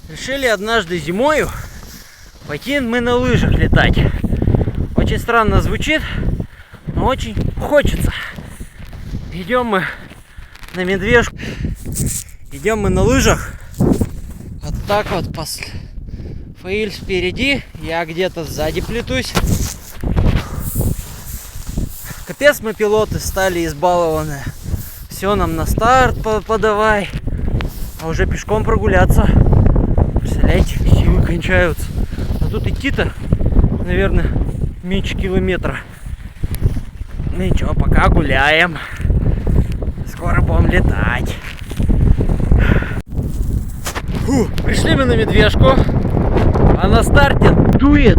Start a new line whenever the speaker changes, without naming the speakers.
Решили однажды зимою пойти мы на лыжах летать. Очень странно звучит, но очень хочется. Идем мы на медвежку. Идем мы на лыжах. Вот так вот. Фаиль спереди, я где-то сзади плетусь. Капец, мы пилоты стали избалованы. Все нам на старт подавай. А уже пешком прогуляться. Представляете, силы кончаются. А тут идти-то, наверное, меньше километра. Ну ничего, пока гуляем. Скоро будем летать. Фу, пришли мы на медвежку. А на старте дует.